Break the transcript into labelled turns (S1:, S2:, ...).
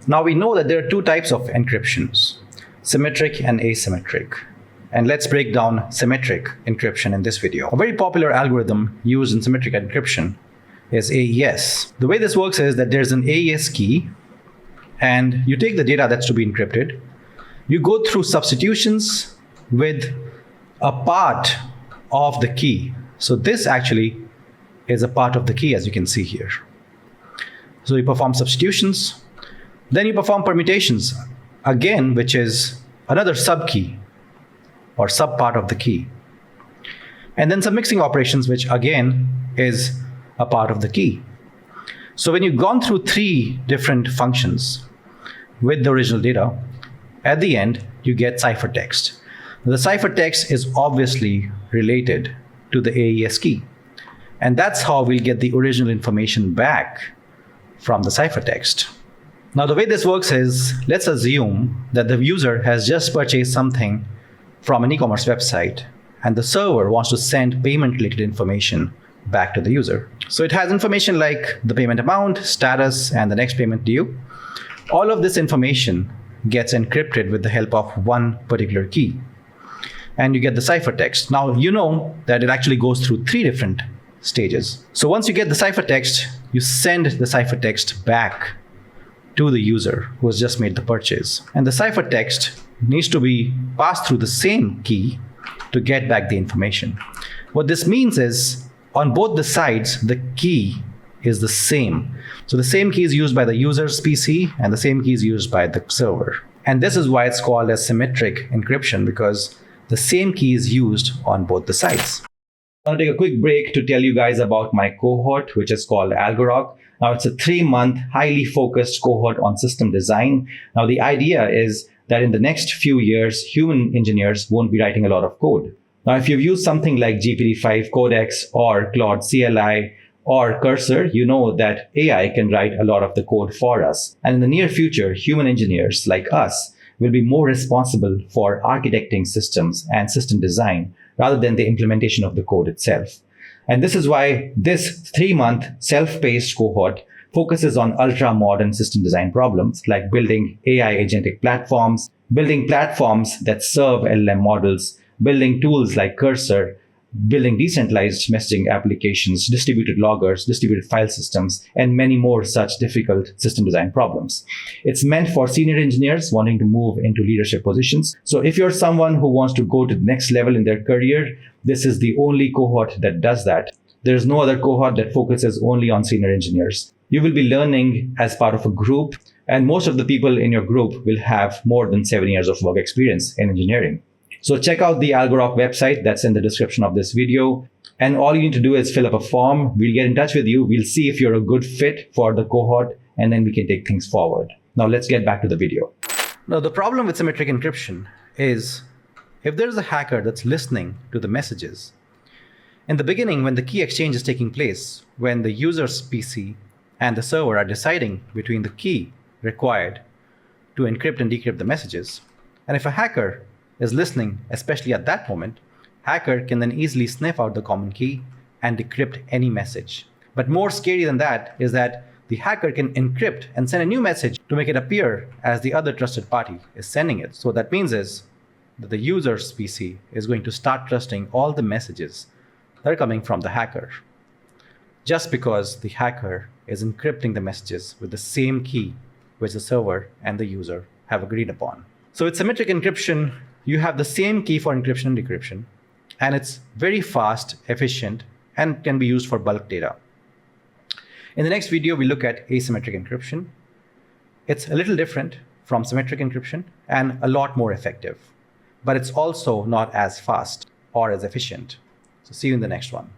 S1: Now we know that there are two types of encryptions, symmetric and asymmetric. And let's break down symmetric encryption in this video. A very popular algorithm used in symmetric encryption is AES. The way this works is that there's an AES key, and you take the data that's to be encrypted, you go through substitutions with a part of the key. So this actually is a part of the key, as you can see here. So you perform substitutions, then you perform permutations, again, which is another subkey or subpart of the key. And then some mixing operations, which again is a part of the key. So when you've gone through three different functions with the original data, at the end, you get ciphertext. The ciphertext is obviously related to the AES key. And that's how we'll get the original information back from the ciphertext. Now, the way this works is, let's assume that the user has just purchased something from an e-commerce website, and the server wants to send payment-related information back to the user. So it has information like the payment amount, status, and the next payment due. All of this information gets encrypted with the help of one particular key. And you get the ciphertext. Now, you know that it actually goes through three different stages. So once you get the ciphertext, you send the ciphertext back to the user who has just made the purchase. And the ciphertext needs to be passed through the same key to get back the information. What this means is, on both the sides, the key is the same. So the same key is used by the user's PC and the same key is used by the server. And this is why it's called as symmetric encryption, because the same key is used on both the sides. I want to take a quick break to tell you guys about my cohort, which is called Algoroq. Now, it's a 3-month, highly focused cohort on system design. Now, the idea is that in the next few years, human engineers won't be writing a lot of code. Now, if you've used something like GPT-5 Codex or Claude CLI or Cursor, you know that AI can write a lot of the code for us. And in the near future, human engineers like us will be more responsible for architecting systems and system design rather than the implementation of the code itself. And this is why this 3-month self-paced cohort focuses on ultra-modern system design problems like building AI agentic platforms, building platforms that serve LLM models, building tools like Cursor, building decentralized messaging applications, distributed loggers, distributed file systems, and many more such difficult system design problems. It's meant for senior engineers wanting to move into leadership positions. So if you're someone who wants to go to the next level in their career, this is the only cohort that does that. There's no other cohort that focuses only on senior engineers. You will be learning as part of a group, and most of the people in your group will have more than 7 years of work experience in engineering. So check out the Algoroq website that's in the description of this video. And all you need to do is fill up a form. We'll get in touch with you. We'll see if you're a good fit for the cohort, and then we can take things forward. Now let's get back to the video. Now, the problem with symmetric encryption is if there's a hacker that's listening to the messages, in the beginning, when the key exchange is taking place, when the user's PC and the server are deciding between the key required to encrypt and decrypt the messages, and if a hacker is listening, especially at that moment, hacker can then easily sniff out the common key and decrypt any message. But more scary than that is that the hacker can encrypt and send a new message to make it appear as the other trusted party is sending it. So what that means is that the user's PC is going to start trusting all the messages that are coming from the hacker, just because the hacker is encrypting the messages with the same key which the server and the user have agreed upon. So with symmetric encryption, you have the same key for encryption and decryption, and it's very fast, efficient, and can be used for bulk data. In the next video, we look at asymmetric encryption. It's a little different from symmetric encryption and a lot more effective, but it's also not as fast or as efficient. So see you in the next one.